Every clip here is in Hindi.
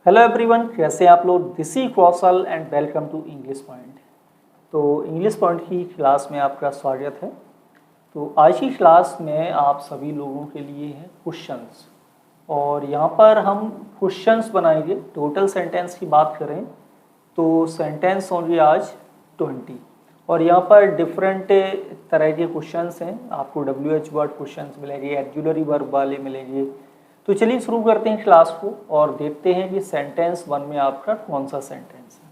हेलो एवरीवन, कैसे हैं आप लोग। This is Kaushal and welcome to English point. तो इंग्लिश पॉइंट की क्लास में आपका स्वागत है। तो आज की क्लास में आप सभी लोगों के लिए है क्वेश्चंस, और यहाँ पर हम क्वेश्चंस बनाएंगे। टोटल सेंटेंस की बात करें तो सेंटेंस होंगे आज 20, और यहाँ पर डिफरेंट तरह के क्वेश्चंस हैं। आपको WH वर्ड क्वेश्चंस मिलेंगे, एग्जुलरी वर्ब वाले मिलेंगे। तो चलिए शुरू करते हैं क्लास को और देखते हैं कि सेंटेंस 1 में आपका कौन सा सेंटेंस है।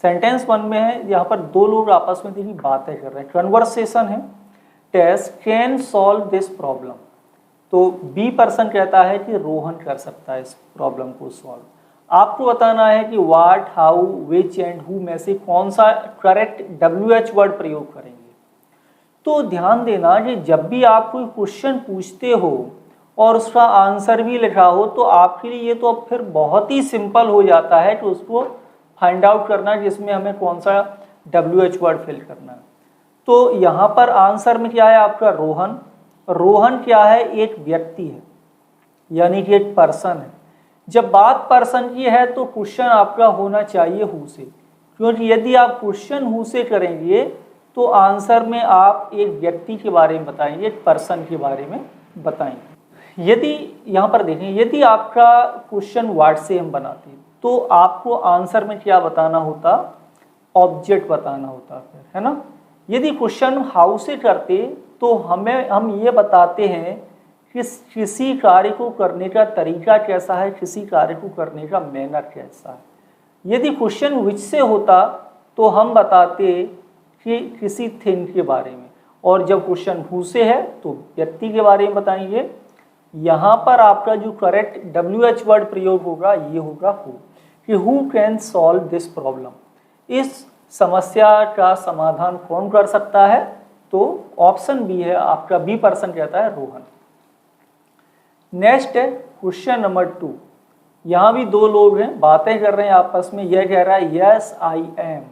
सेंटेंस 1 में है, यहाँ पर दो लोग आपस में देखिए बातें कर रहे हैं, कन्वर्सेशन है। टेस कैन सॉल्व दिस प्रॉब्लम। तो बी पर्सन कहता है कि रोहन कर सकता है इस प्रॉब्लम को सॉल्व। आपको बताना है कि what, how, which and who में से कौन सा करेक्ट WH वर्ड प्रयोग करेंगे। तो ध्यान देना कि जब भी आप कोई क्वेश्चन पूछते हो और उसका आंसर भी लिखा हो तो आपके लिए ये तो अब फिर बहुत ही सिंपल हो जाता है कि उसको फाइंड आउट करना जिसमें हमें कौन सा WH वर्ड फिल करना है। तो यहाँ पर आंसर में क्या है आपका रोहन। रोहन क्या है, एक व्यक्ति है, यानी कि एक पर्सन है। जब बात पर्सन की है तो क्वेश्चन आपका होना चाहिए हु से, क्योंकि यदि आप क्वेश्चन हु से करेंगे तो आंसर में आप एक व्यक्ति के बारे में बताएंगे, एक पर्सन के बारे में बताएंगे। यदि यहाँ पर देखें, यदि आपका क्वेश्चन व्हाट से हम बनाते तो आपको आंसर में क्या बताना होता, ऑब्जेक्ट बताना होता फिर, है ना। यदि क्वेश्चन हाउ से करते तो हम ये बताते हैं कि किसी कार्य को करने का तरीका कैसा है, किसी कार्य को करने का मैनर कैसा है। यदि क्वेश्चन विच से होता तो हम बताते कि किसी थिंग के बारे में, और जब क्वेश्चन हु से है तो व्यक्ति के बारे में बताएंगे। यहाँ पर आपका जो करेक्ट WH वर्ड प्रयोग होगा ये होगा हु, कि who can solve this problem. इस समस्या का समाधान कौन कर सकता है, तो ऑप्शन बी है आपका, बी पर्सन कहता है रोहन। नेक्स्ट है क्वेश्चन नंबर 2। यहाँ भी दो लोग हैं, बातें कर रहे हैं आपस में। यह कह रहा है यस आई एम।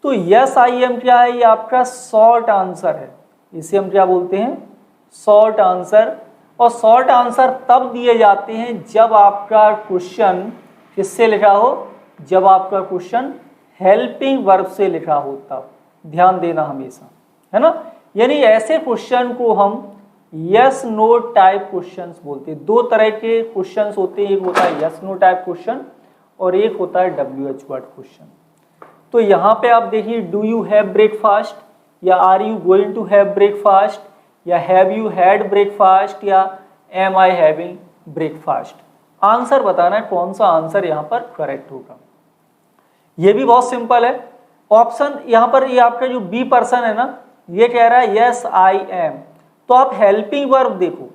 तो यस आई एम क्या है, ये आपका शॉर्ट आंसर है। इसे हम क्या बोलते हैं, शॉर्ट आंसर। और शॉर्ट आंसर तब दिए जाते हैं जब आपका क्वेश्चन किससे लिखा हो, जब आपका क्वेश्चन हेल्पिंग वर्ब से लिखा हो तब। ध्यान देना हमेशा, है ना। यानी ऐसे क्वेश्चन को हम यस नो टाइप क्वेश्चंस बोलते हैं। दो तरह के क्वेश्चंस होते हैं, एक होता है यस नो टाइप क्वेश्चन और एक होता है WH वर्ड क्वेश्चन। तो यहाँ पे आप देखिए, डू यू हैव ब्रेकफास्ट, या are you going to have breakfast, या हैव यू हैड ब्रेकफास्ट, या am I having breakfast. Answer बताना है कौन सा आंसर यहाँ पर करेक्ट होगा। ये भी बहुत सिंपल है। ऑप्शन यहाँ पर ये आपका जो बी पर्सन है ना, ये कह रहा है यस आई एम। तो आप हेल्पिंग वर्ब देखो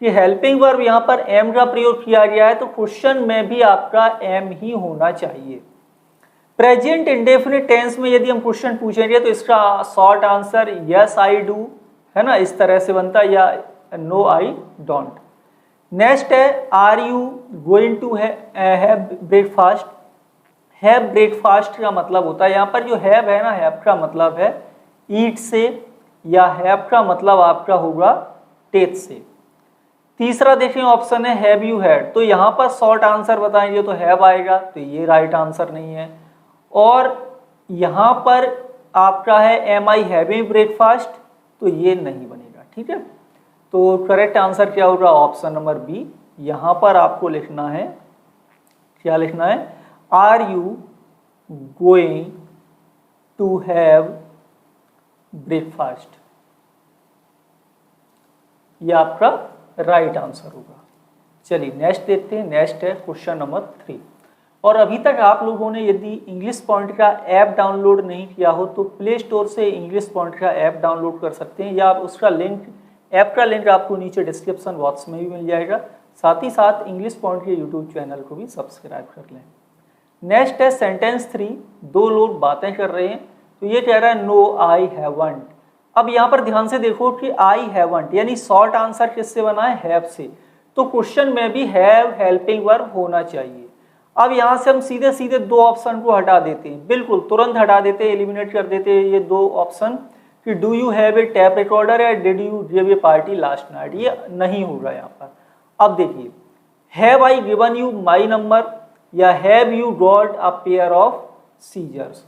कि हेल्पिंग वर्ब यहाँ पर एम का प्रयोग किया गया है, तो क्वेश्चन में भी आपका एम ही होना चाहिए। प्रेजेंट इंडेफिनिट टेंस में यदि हम क्वेश्चन पूछेंगे तो इसका short answer yes I do, है ना, इस तरह से बनता है, या नो आई डोंट। नेक्स्ट है are you going to have breakfast. Have breakfast का मतलब होता है, यहाँ पर जो हैव है ना, हैव का मतलब है ईट से, या हैव का मतलब आपका होगा टेक से। तीसरा देखें ऑप्शन है हैव यू हैड। तो यहाँ पर शॉर्ट आंसर बताएंगे तो हैव आएगा, तो ये राइट आंसर नहीं है। और यहाँ पर आपका है एम आई हैविंग ब्रेकफास्ट, तो ये नहीं बनेगा, ठीक है। तो करेक्ट आंसर क्या होगा, ऑप्शन नंबर बी। यहाँ पर आपको लिखना है, क्या लिखना है, are you going to have breakfast. ये आपका राइट आंसर होगा। चलिए नेक्स्ट देखते हैं। नेक्स्ट है क्वेश्चन नंबर 3। और अभी तक आप लोगों ने यदि इंग्लिश पॉइंट का ऐप डाउनलोड नहीं किया हो तो प्ले स्टोर से इंग्लिश पॉइंट का ऐप डाउनलोड कर सकते हैं, या आप उसका लिंक, ऐप का लिंक आपको नीचे डिस्क्रिप्शन बॉक्स में भी मिल जाएगा। साथ ही साथ इंग्लिश पॉइंट के यूट्यूब चैनल को भी सब्सक्राइब कर लें। नेक्स्ट है सेंटेंस 3। दो लोग बातें कर रहे हैं, तो ये कह रहा है नो आई हैवंट। अब यहाँ पर ध्यान से देखो कि आई हैवंट यानी शॉर्ट आंसर किससे बना है, हैव से। तो क्वेश्चन में भी हैव हेल्पिंग वर्ब होना चाहिए। अब यहाँ से हम सीधे सीधे दो ऑप्शन को हटा देते हैं, बिल्कुल तुरंत हटा देते हैं, एलिमिनेट कर देते हैं ये दो ऑप्शन, कि do you have a tape recorder या did you give a party last night. ये नहीं होगा यहाँ पर। अब देखिए, have I given you my number, या have you got a pair of scissors?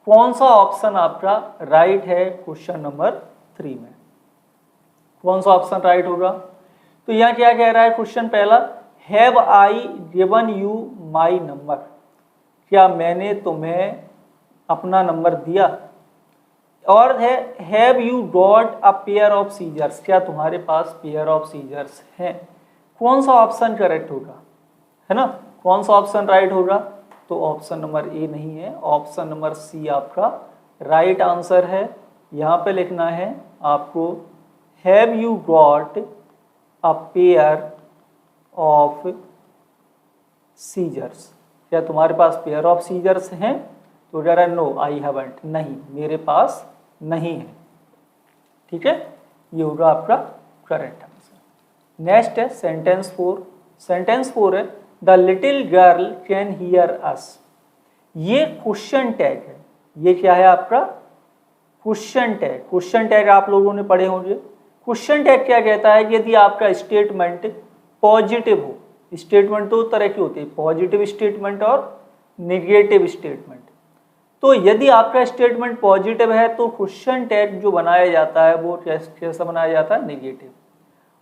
कौन सा ऑप्शन आपका राइट है क्वेश्चन नंबर 3 में? कौन सा ऑप्शन राइट होगा? तो यहाँ क्या कह रहा है क्वेश्चन पहला, have I given you my number? क्या मैंने तुम्हें अपना नंबर दिया? और है have you got a pair of scissors? क्या तुम्हारे पास पेयर ऑफ सीजर्स हैं? कौन सा ऑप्शन करेक्ट होगा, है ना? कौन सा ऑप्शन राइट होगा? तो ऑप्शन नंबर ए नहीं है, ऑप्शन नंबर सी आपका राइट आंसर है। यहाँ पे लिखना है आपको, have you got a pair of scissors? क्या तुम्हारे पास पेयर ऑफ सीजर्स हैं? तो कह रहा है नो आई हैवंट, नहीं मेरे पास नहीं है। ठीक है, ये होगा आपका करेक्ट आंसर। नेक्स्ट है सेंटेंस 4। सेंटेंस 4 है the little girl can hear अस। ये क्वेश्चन टैग है। ये क्या है आपका? Question tag. क्वेश्चन टैग आप लोगों ने पढ़े होंगे। क्वेश्चन टैग क्या कहता है कि यदि आपका स्टेटमेंट पॉजिटिव हो, स्टेटमेंट दो तरह की होती है, पॉजिटिव स्टेटमेंट और नेगेटिव स्टेटमेंट। तो यदि आपका स्टेटमेंट पॉजिटिव है तो क्वेश्चन टैग जो बनाया जाता है वो कैसा बनाया जाता है? नेगेटिव।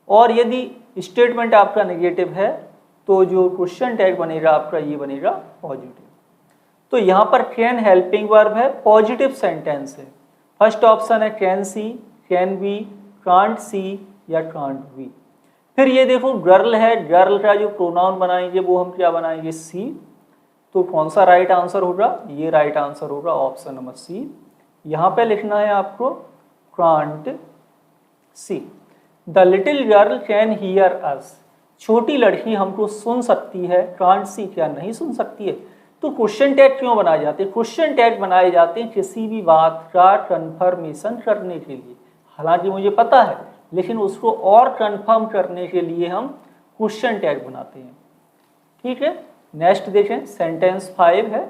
और यदि स्टेटमेंट आपका नेगेटिव है तो जो क्वेश्चन टैग बनेगा आपका ये बनेगा पॉजिटिव। तो यहाँ पर कैन हेल्पिंग वर्ब है, पॉजिटिव सेंटेंस है। फर्स्ट ऑप्शन है can see, can be, can't see या कांट बी। फिर ये देखो गर्ल है, गर्ल का जो प्रोनाउन बनाएंगे वो हम क्या बनाएंगे? सी। तो कौन सा राइट आंसर होगा? ये राइट आंसर होगा ऑप्शन नंबर सी। यहाँ पे लिखना है आपको can't see. The little girl can hear अस। छोटी लड़की हमको सुन सकती है, कांट सी क्या नहीं सुन सकती है? तो क्वेश्चन टैग क्यों बनाए जाते हैं? क्वेश्चन टैग बनाए जाते हैं किसी भी बात का कंफर्मेशन करने के लिए। हालांकि मुझे पता है, लेकिन उसको और कंफर्म करने के लिए हम क्वेश्चन टैग बनाते हैं। ठीक है, नेक्स्ट देखें सेंटेंस 5 है।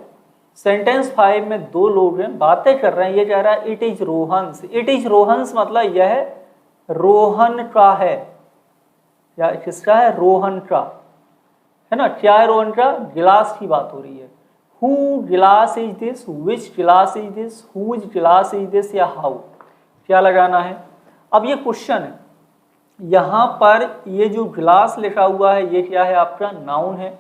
सेंटेंस 5 में दो लोग हैं, बातें कर रहे हैं। ये कह रहा है it is Rohan's. It is Rohan's मतलब यह रोहन का है, या किसका है? रोहन का, है ना? क्या है रोहन का? गिलास की बात हो रही है। हु गिलास इज दिस, विच गिलास is this, whose glass is this या हाउ, क्या लगाना है? अब ये क्वेश्चन है, यहाँ पर ये जो गिलास लिखा हुआ है ये क्या है? आपका नाउन है।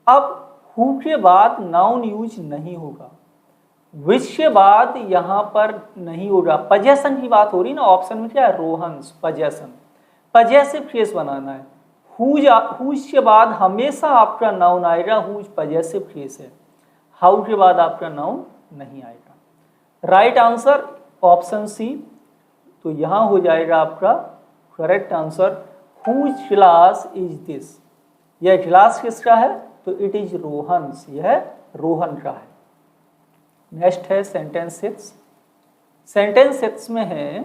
अब हु के बाद नाउन यूज नहीं होगा, विच के बाद यहाँ पर नहीं होगा, पजेशन की बात हो रही ना। ऑप्शन में क्या है? रोहन्स, पजेशन, पजेसिव केस बनाना है। हुज के बाद हमेशा आपका नाउन आएगा, हुज पजेसिव केस है। हाउ के बाद आपका नाउन नहीं आएगा। Right answer option C. तो यहाँ हो जाएगा आपका correct answer whose glass is this. यह गिलास किसका है? तो इट इज रोहन्स, यह रोहन का है। नेक्स्ट है सेंटेंस 6। सेंटेंस 6 में है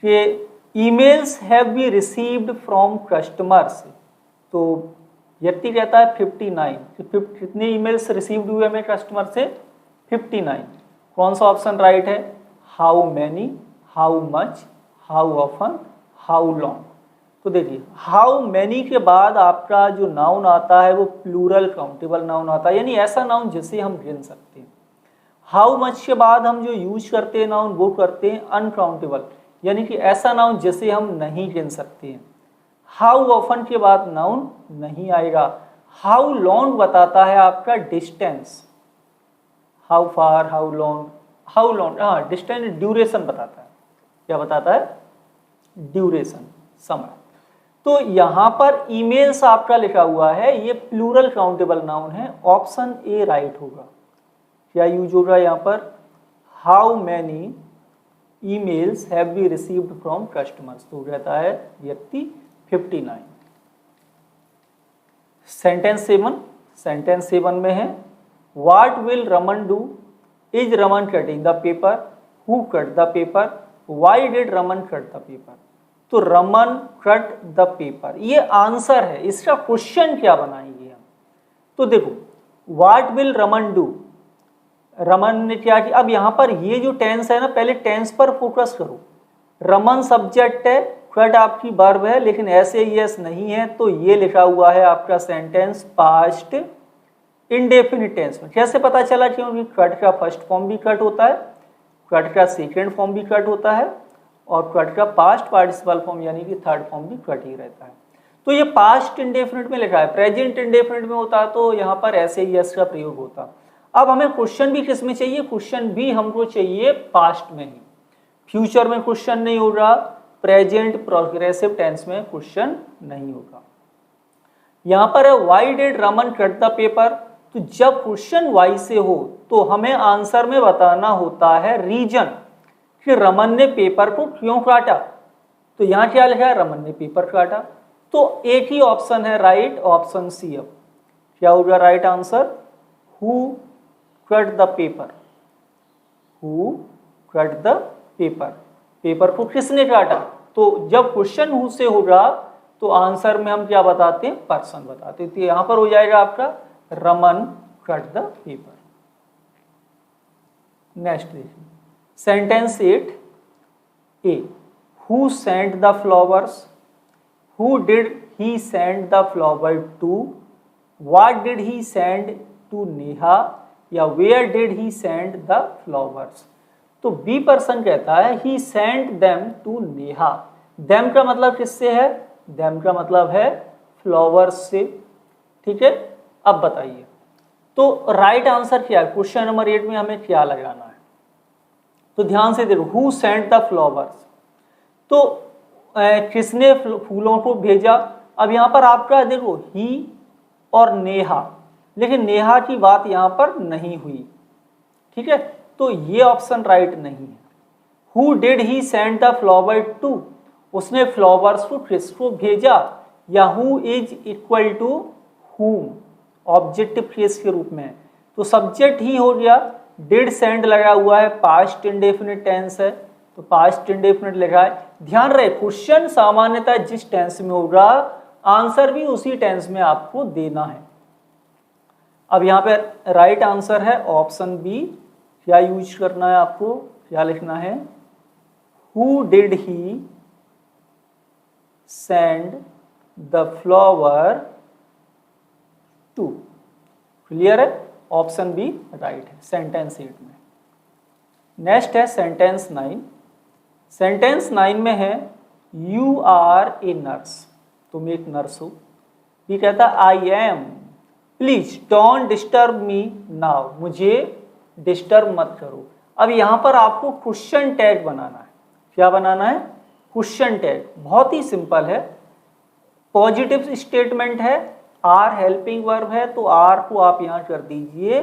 कि emails have be received from customers. तो व्यक्ति कहता है 59, कितने ईमेल्स रिसीव्ड हुए हमें कस्टमर से? 59। कौन सा ऑप्शन राइट है? How many, how much, how often, how long. तो देखिए हाउ मैनी के बाद आपका जो नाउन आता है वो प्लूरल काउंटेबल नाउन आता है, यानी ऐसा नाउन जिसे हम गिन सकते हैं। हाउ मच के बाद हम जो यूज करते हैं नाउन वो करते हैं अनकाउंटेबल, यानी कि ऐसा नाउन जिसे हम नहीं गिन सकते हैं। हाउ ऑफन के बाद नाउन नहीं आएगा। हाउ लॉन्ग बताता है आपका distance, how far, how long, हाँ डिस्टेंस ड्यूरेशन बताता है। क्या बताता है? ड्यूरेशन, समय। तो यहाँ पर ईमेल्स आपका लिखा हुआ है, ये प्लूरल काउंटेबल नाउन है। ऑप्शन ए राइट होगा। क्या यूज होगा यहाँ पर? How many emails have be received from customers. तो कहता है व्यक्ति 59। सेंटेंस 7। सेंटेंस 7 में है what will Raman do? Is Raman cutting the paper? Who cut the paper? Why did Raman cut the paper? तो रमन कट द पेपर ये आंसर है। इसका क्वेश्चन क्या बनाएंगे हम? तो देखो what will Raman do, Raman ने क्या किया। अब यहाँ पर ये जो टेंस है ना, पहले टेंस पर फोकस करो। रमन सब्जेक्ट है, कट आपकी वर्ब है, लेकिन ऐसे यस नहीं है। तो ये लिखा हुआ है आपका सेंटेंस पास्ट इंडेफिनिट टेंस में। कैसे पता चला? क्योंकि कट का फर्स्ट फॉर्म भी कट होता है, कट का सेकेंड फॉर्म भी कट होता है और कट का पास्ट पार्टिसिपल फॉर्म यानी कि थर्ड फॉर्म भी कट ही रहता है। तो ये पास्ट इंडेफिनिट में लिखा है, प्रेजेंट इंडेफिनिट में होता तो यहाँ पर ऐसे ही एस का प्रयोग होता। अब हमें क्वेश्चन भी किस में चाहिए? क्वेश्चन भी हमको चाहिए पास्ट में ही। फ्यूचर में क्वेश्चन नहीं होगा, प्रेजेंट प्रोग्रेसिव टेंस में क्वेश्चन नहीं होगा। यहाँ पर है why did Raman cut the paper. तो जब क्वेश्चन वाई से हो तो हमें आंसर में बताना होता है रीजन कि रमन ने पेपर को क्यों काटा। तो यहाँ क्या लिखा है? रमन ने पेपर काटा। तो एक ही ऑप्शन है राइट, ऑप्शन सी। अब क्या होगा right answer? Who cut the paper, who cut the paper, paper को किसने काटा। तो जब क्वेश्चन हु से होगा तो आंसर में हम क्या बताते हैं? पर्सन बताते हैं। तो यहां पर हो जाएगा आपका Raman cut the paper. Next देखिए sentence 8 A, who sent the flowers, who did he send the flower to, what did he send to Neha, या where did he send the flowers. तो बी पर्सन कहता है he sent them to Neha. Them का मतलब किससे है? देम का मतलब है फ्लावर्स से। ठीक है, अब बताइए तो राइट आंसर क्या है? क्वेश्चन नंबर 8 में हमें क्या लगाना है? तो ध्यान से देखो, हु सेंट द फ्लावर्स, तो किसने फूलों को भेजा। अब यहाँ पर आपका देखो ही और नेहा, लेकिन नेहा की बात यहाँ पर नहीं हुई। ठीक है, तो ये ऑप्शन राइट नहीं है। Who did he send the flower to, उसने फ्लावर्स को किसको भेजा, या who is equal to whom objective phrase के रूप में। तो सब्जेक्ट ही हो गया, डिड सेंड लगा हुआ है, पास्ट इंडेफिनिट टेंस है तो पास्ट इंडेफिनिट लिखा है। ध्यान रहे क्वेश्चन सामान्यतः जिस टेंस में होगा आंसर भी उसी टेंस में आपको देना है। अब यहाँ पे राइट आंसर है ऑप्शन बी। क्या यूज करना है आपको? क्या लिखना है? Who did he send the flower to. Clear है? ऑप्शन बी राइट है सेंटेंस 8 में। नेक्स्ट है सेंटेंस 9। सेंटेंस 9 में है यू आर ए नर्स, तुम एक नर्स हो। ये कहता I am, please don't disturb me now, मुझे डिस्टर्ब मत करो। अब यहाँ पर आपको क्वेश्चन टैग बनाना है। क्या बनाना है? Question tag. बहुत ही सिंपल है, पॉजिटिव स्टेटमेंट है, आर हेल्पिंग वर्ब है तो आर को आप यहाँ कर दीजिए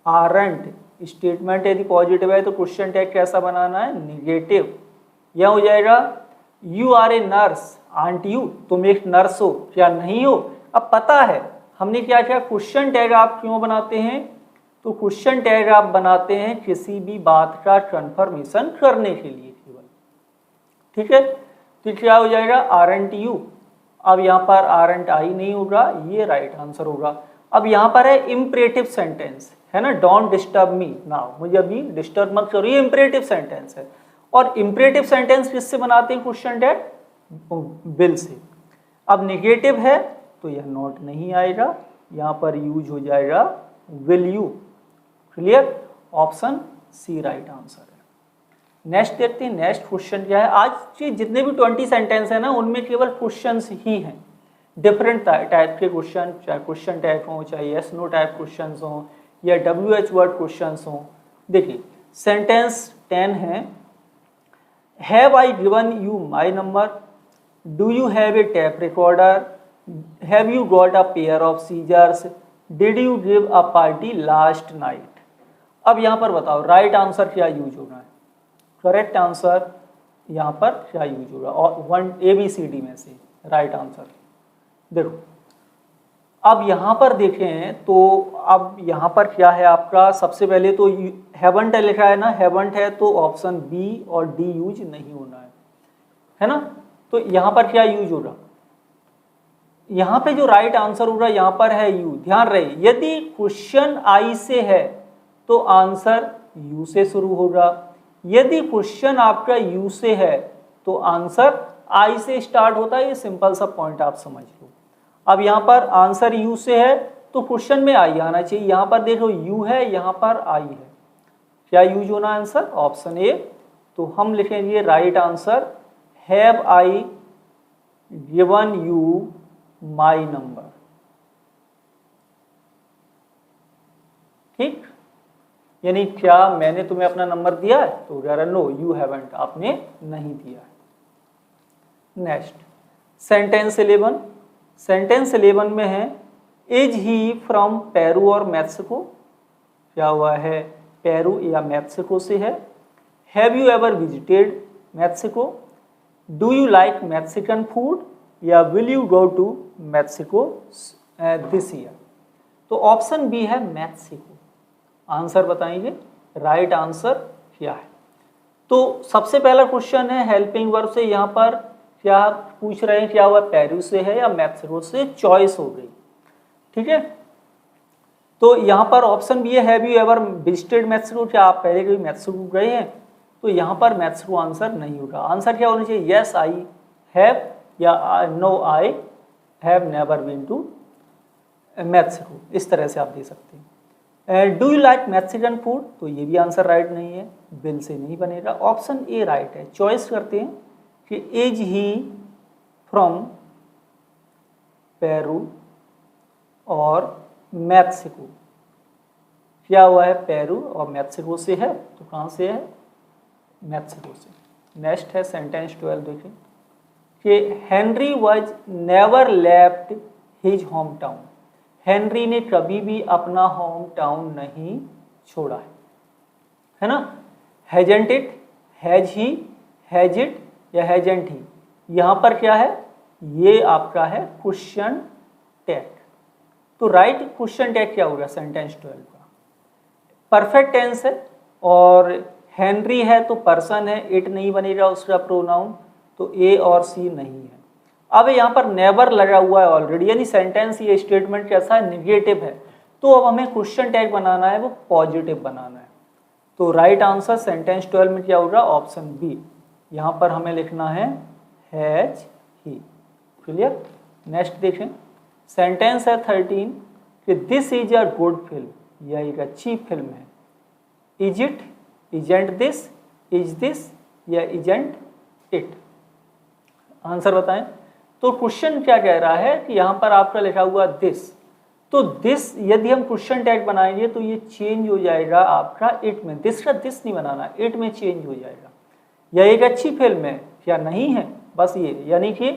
आरंट। स्टेटमेंट यदि पॉजिटिव है तो क्वेश्चन टैग कैसा बनाना है? निगेटिव। यह हो जाएगा you are a nurse, aren't you, तुम एक नर्स हो, क्या नहीं हो। अब पता है हमने क्या किया, क्वेश्चन टैग आप क्यों बनाते हैं? तो क्वेश्चन टैग आप बनाते हैं किसी भी बात का कंफर्मेशन करने के लिए केवल। ठीक है, तो क्या हो जाएगा? Aren't you. अब यहाँ पर आरंट आई नहीं होगा, ये राइट आंसर होगा। अब यहाँ पर है इम्परेटिव सेंटेंस, है ना, डोंट डिस्टर्ब मी नाउ, मुझे अभी डिस्टर्ब मत करो, ये इम्परेटिव सेंटेंस है। और इम्परेटिव सेंटेंस किससे बनाते हैं क्वेश्चन टैग? Will say. अब निगेटिव है तो यह नॉट नहीं आएगा, यहाँ पर यूज हो जाएगा will you. Clear? Option C right answer है। नेक्स्ट देखते हैं, नेक्स्ट क्वेश्चन क्या है। आज के जितने भी 20 सेंटेंस है ना उनमें केवल क्वेश्चंस ही हैं, डिफरेंट टाइप के क्वेश्चन, चाहे क्वेश्चन टाइप हो, चाहे यस नो टाइप क्वेश्चंस हो या WH वर्ड क्वेश्चंस हो। देखिए सेंटेंस 10 है, have I given you my number, do you have a tape recorder, have you got a pair of scissors, did you give a party last night. अब यहाँ पर बताओ राइट आंसर क्या यूज होना है? करेक्ट आंसर यहाँ पर क्या यूज होगा? और 1 ABCD में से राइट आंसर देखो। अब यहाँ पर देखें तो अब यहाँ पर क्या है आपका, सबसे पहले तो हैवंट लिखा है ना, हैवंट है तो ऑप्शन बी और डी यूज नहीं होना है ना। तो यहाँ पर क्या यूज होगा? यहाँ पे जो राइट आंसर होगा यहाँ पर है यू। ध्यान रहे यदि क्वेश्चन आई से है तो आंसर यू से शुरू होगा, यदि क्वेश्चन आपका यू से है तो आंसर आई से स्टार्ट होता है। ये सिंपल सा पॉइंट आप समझ लो। अब यहाँ पर आंसर यू से है तो क्वेश्चन में आई आना चाहिए। यहाँ पर देखो यू है, यहाँ पर आई है, क्या यूज होना आंसर? Option A. तो हम लिखेंगे right answer, have I given you my number. ठीक, यानी क्या मैंने तुम्हें अपना नंबर दिया है? तो नो यू हैवंट, आपने नहीं दिया है। Next sentence 11। सेंटेंस 11 में है इज ही फ्रॉम पेरू और मैक्सिको, क्या हुआ है? पेरू या मैक्सिको से है। Have you ever visited Mexico, do you like Mexican food, या will you go to Mexico this year. तो ऑप्शन बी है मैक्सिको। आंसर बताएंगे, राइट आंसर क्या है? तो सबसे पहला क्वेश्चन है हेल्पिंग वर्ब से, यहाँ पर क्या पूछ रहे हैं, क्या हुआ? पेरू से है या मैक्सिको से, चॉइस हो गई। ठीक है, तो यहाँ पर ऑप्शन बी है have you ever visited Mexico, क्या आप पहले कभी मैक्सिको गए हैं? तो यहाँ पर मैक्सिको आंसर नहीं होगा। आंसर क्या होना चाहिए? यस आई हैव, या no I have never been to Mexico. इस तरह से आप दे सकते हैं। Do you like Mexican food, तो ये भी आंसर राइट नहीं है, बिल से नहीं बनेगा। ऑप्शन ए राइट है। चॉइस करते हैं कि इज ही फ्रॉम पेरू और मैक्सिको, क्या हुआ है? पेरू और मैक्सिको से है, तो कहाँ से है? मैक्सिको से। नेक्स्ट है सेंटेंस 12, देखें कि Henry was never left his home town, Henry ने कभी भी अपना होम टाउन नहीं छोड़ा है ना? हैजेंट it, has he, has it या हैजेंट ही, यहाँ पर क्या है? ये आपका है क्वेश्चन टैग। तो राइट क्वेश्चन टैग क्या होगा सेंटेंस 12 का? परफेक्ट टेंस है और हेनरी है तो पर्सन है, इट नहीं बनेगा उसका प्रोनाउन, तो ए और सी नहीं है। अब यहाँ पर नेवर लगा हुआ है ऑलरेडी, यानी सेंटेंस ये स्टेटमेंट कैसा है? निगेटिव है। तो अब हमें क्वेश्चन टैग बनाना है, वो पॉजिटिव बनाना है। तो राइट आंसर सेंटेंस 12 में क्या होगा? Option B. यहाँ पर हमें लिखना है हैज ही। क्लियर? नेक्स्ट देखें, सेंटेंस है 13 कि this is a good film, यह एक अच्छी फिल्म है। Is it, isn't this, is this या इजेंट इट? आंसर बताएं। तो क्वेश्चन क्या कह रहा है कि यहाँ पर आपका लिखा हुआ दिस, तो दिस यदि हम क्वेश्चन टैग बनाएंगे तो ये चेंज हो जाएगा आपका इट में। दिस का दिस नहीं बनाना, इट में चेंज हो जाएगा। यह एक अच्छी फिल्म है, क्या नहीं है? बस ये, यानी कि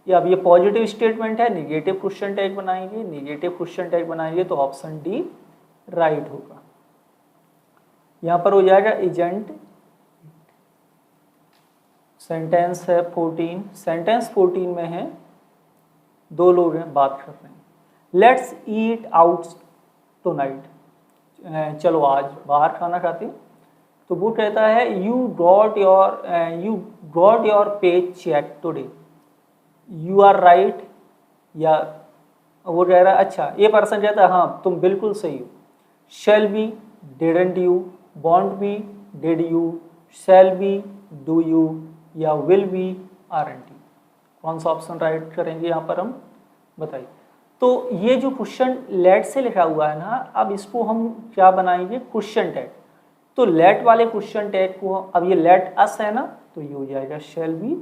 अब ये पॉजिटिव स्टेटमेंट है, निगेटिव क्वेश्चन टैग बनाएंगे, निगेटिव क्वेश्चन टैग बनाएंगे तो ऑप्शन डी राइट होगा। यहाँ पर हो जाएगा इजेंट। सेंटेंस है 14। सेंटेंस 14 में है दो लोग हैं, बात कर रहे हैं, लेट्स ईट आउट टुनाइट, चलो आज बाहर खाना खाते हैं। तो वो कहता है you got your pay check today, you are right, या वो कह रहा है अच्छा, ये पर्सन कहता है हाँ तुम बिल्कुल सही हो। Shall be, didn't you, won't be, did you, shall be, do you, या विल बी, आरंट यू। कौन सा ऑप्शन राइट करेंगे यहाँ पर हम, बताइए। तो ये जो क्वेश्चन लेट से लिखा हुआ है ना, अब इसको हम क्या बनाएंगे? Question tag. तो लेट वाले क्वेश्चन टैग को, अब ये लेट अस है ना, तो ये हो जाएगा शैल बी।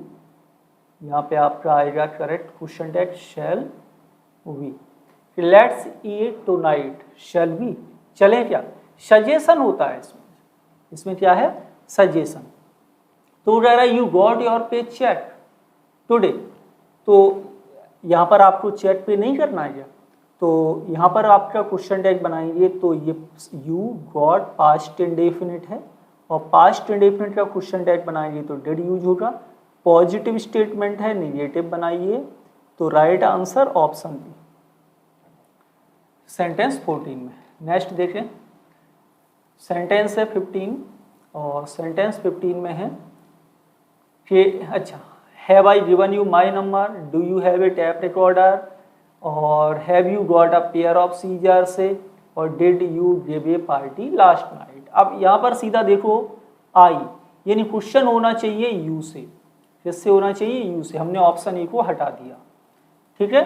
यहाँ पे आपका आएगा correct question tag shall be. Let's eat tonight, shall be, चले क्या? सजेशन होता है इसमें क्या है? सजेशन। तो कह रहा है you got your pay check today, तो यहाँ पर आपको चेक पे नहीं करना है क्या? तो यहाँ पर आपका क्वेश्चन टैग बनाएंगे तो ये यू गॉट पास्ट इंडेफिनिट है, और पास्ट इंडेफिनिट का क्वेश्चन टैग बनाएंगे तो डिड यूज होगा। पॉजिटिव स्टेटमेंट है, निगेटिव बनाइए, तो right answer option B sentence 14 में। नेक्स्ट देखें, सेंटेंस है 15, और सेंटेंस 15 में है कि अच्छा, have I given you my number, do you have a tape recorder, और have you got a pair of scissors, और did you give a party last night. अब यहाँ पर सीधा देखो आई, यानी क्वेश्चन होना चाहिए यू से। किससे होना चाहिए? यू से। हमने ऑप्शन ए को हटा दिया, ठीक है।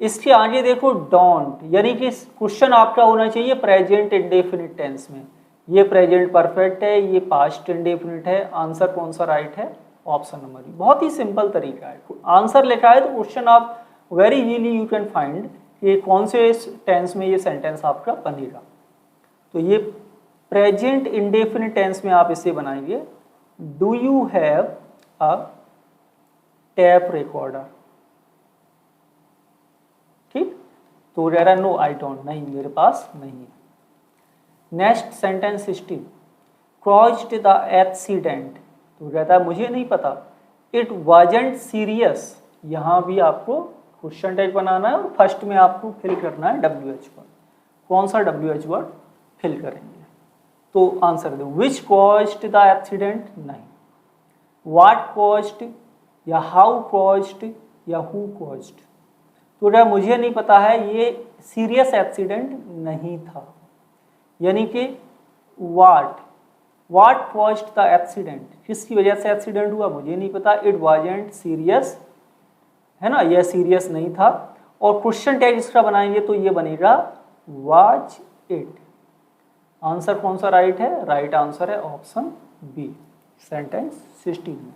इसके आगे देखो डोंट, यानी कि क्वेश्चन आपका होना चाहिए प्रेजेंट इंडेफिनिट टेंस में। ये प्रेजेंट परफेक्ट है, ये पास्ट इंडेफिनिट है। आंसर कौन सा राइट है? Option number B. बहुत ही सिंपल तरीका है, आंसर लिखा है तो क्वेश्चन आप very easily you can find कि कौन से टेंस में ये सेंटेंस आपका बनेगा। तो ये प्रेजेंट इंडेफिनिट टेंस में आप इसे बनाएंगे, do you have a tap recorder. ठीक, तो वगैरह नो आई डोंट, नहीं मेरे पास नहीं है। Next sentence 16, crossed the accident, तो कहता है मुझे नहीं पता। इट वाजंट सीरियस, यहाँ भी आपको क्वेश्चन टैग बनाना है और फर्स्ट में आपको फिल करना है WH वर्ड। कौन सा WH वर्ड फिल करेंगे? तो आंसर दो, विच कॉज्ड द एक्सीडेंट, नहीं। व्हाट कॉज्ड या हाउ कॉज्ड या हु कॉज्ड, तो क्या मुझे नहीं पता है, ये सीरियस एक्सीडेंट नहीं था। यानी कि व्हाट कॉज्ड द एक्सीडेंट, किसकी वजह से एक्सीडेंट हुआ मुझे नहीं पता। इट वाजंट सीरियस, है ना, यह सीरियस नहीं था। और क्वेश्चन टैग इसका बनाएंगे तो ये बनेगा वाज इट। आंसर कौन सा राइट है? राइट आंसर है ऑप्शन बी, सेंटेंस 16 में।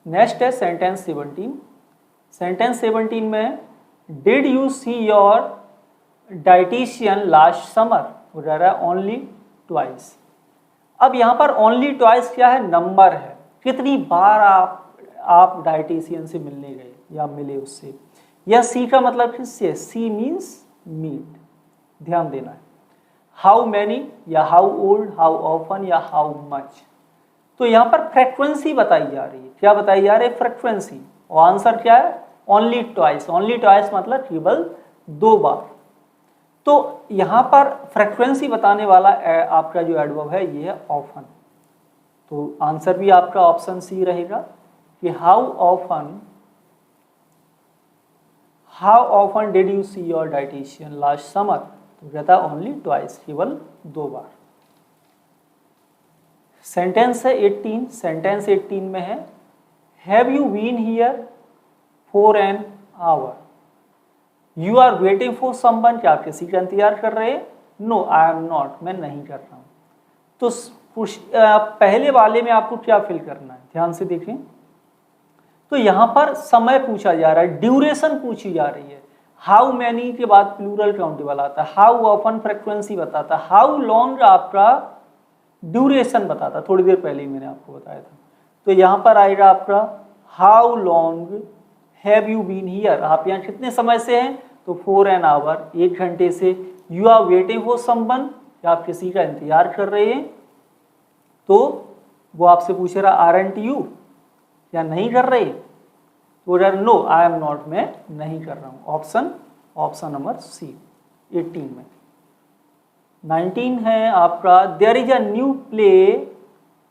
नेक्स्ट है सेंटेंस 17। सेंटेंस 17 में did you see your dietitian last summer, वगैरह ओनली ट्वाइस। अब यहाँ पर ओनली ट्वाइस क्या है? नंबर है, कितनी बार आप डाइटिशियन से मिलने गए या मिले उससे। यह सी का मतलब किससे? सी मीन्स मीट, ध्यान देना है। हाउ मैनी या हाउ ओल्ड, हाउ ऑफन या हाउ मच। तो यहाँ पर फ्रीक्वेंसी बताई जा रही है। क्या बताई जा रही है? फ्रीक्वेंसी। और आंसर क्या है? Only twice. ओनली ट्वाइस मतलब केवल 2 बार। तो यहाँ पर फ्रीक्वेंसी बताने वाला आपका जो एडवर्ब है ये है ऑफन। तो आंसर भी आपका ऑप्शन सी रहेगा कि how often did you see your dietitian last summer, तो कहता है ओनली ट्वाइस, केवल 2 बार। सेंटेंस है 18। सेंटेंस 18 में है have you been here for an hour, you are waiting for someone, क्या आप किसी का इंतजार कर रहे हैं? नो आई एम नॉट, मैं नहीं कर रहा हूँ। तो पहले वाले में आपको क्या फिल करना है, ध्यान से देखें। तो यहाँ पर समय पूछा जा रहा है, ड्यूरेशन पूछी जा रही है। हाउ मैनी के बाद प्लूरल काउंटेबल आता है, हाउ ऑफन फ्रीक्वेंसी बताता, हाउ लॉन्ग आपका ड्यूरेशन बताता, थोड़ी देर पहले ही मैंने आपको बताया था। तो यहाँ पर आएगा आपका how long have you been here, आप यहाँ कितने समय से हैं? तो फॉर एन आवर, 1 घंटे से। You are waiting for someone, या आप किसी का इंतजार कर रहे हैं। तो वो आपसे पूछ रहा आरंट यू, या नहीं कर रहे? तो नो आई एम नॉट, मैं नहीं कर रहा हूँ। ऑप्शन नंबर सी 18 में। 19 है आपका there is a new play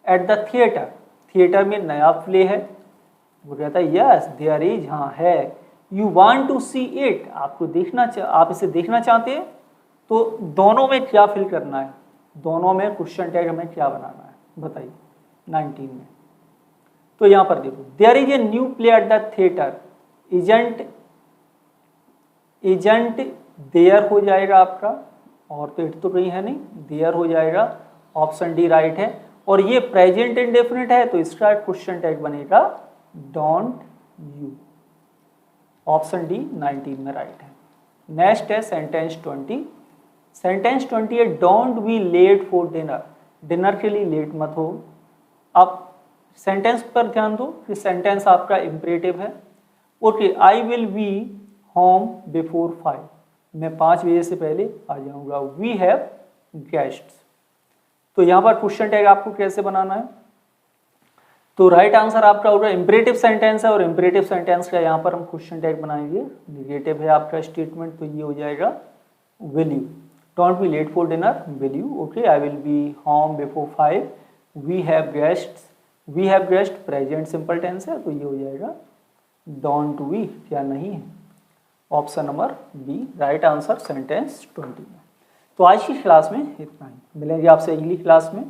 at the theatre, theatre में नया प्ले है। वो कहता है यस देयर इज, हाँ है। You want to see it, आपको आप इसे देखना चाहते हैं। तो दोनों में क्या फिल करना है? दोनों में क्वेश्चन टैग हमें क्या बनाना है बताइए 19 में। तो यहाँ पर देखो there is a new play at the theatre, isn't there हो जाएगा आपका, और तो इट तो कहीं है नहीं, देयर हो जाएगा। ऑप्शन डी राइट है। और ये प्रेजेंट इंडेफिनिट है तो इसका क्वेश्चन टैग बनेगा डोंट यू। ऑप्शन डी 19 में राइट है। नेक्स्ट है सेंटेंस 20। सेंटेंस 20 है don't be late for dinner, dinner के लिए लेट मत हो। अब सेंटेंस पर ध्यान दो कि सेंटेंस आपका इम्परेटिव है। Okay, I will be home before 5, मैं 5 बजे से पहले आ जाऊंगा। वी हैव गेस्ट्स, तो यहाँ पर क्वेश्चन टैग आपको कैसे बनाना है? तो राइट आंसर आपका होगा इम्परेटिव सेंटेंस है, और इम्परेटिव सेंटेंस का यहाँ पर हम क्वेश्चन टैग बनाएंगे। निगेटिव है आपका स्टेटमेंट, तो ये हो जाएगा will you. Don't be late for dinner, will you. Okay, I will be home before 5, we have guests, we have guest present simple tense है, तो ये हो जाएगा डोंट वी, क्या नहीं है। Option number B right answer sentence 20 में। तो आज की क्लास में इतना ही, मिलेंगे आपसे अगली क्लास में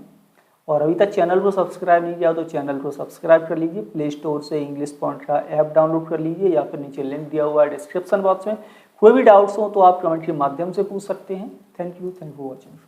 और अभी तक चैनल को सब्सक्राइब नहीं किया तो चैनल को सब्सक्राइब कर लीजिए। प्ले स्टोर से इंग्लिश पॉइंट का ऐप डाउनलोड कर लीजिए या फिर नीचे लिंक दिया हुआ है डिस्क्रिप्शन बॉक्स में। कोई भी डाउट्स हो तो आप कमेंट के माध्यम से पूछ सकते हैं। Thank you for watching.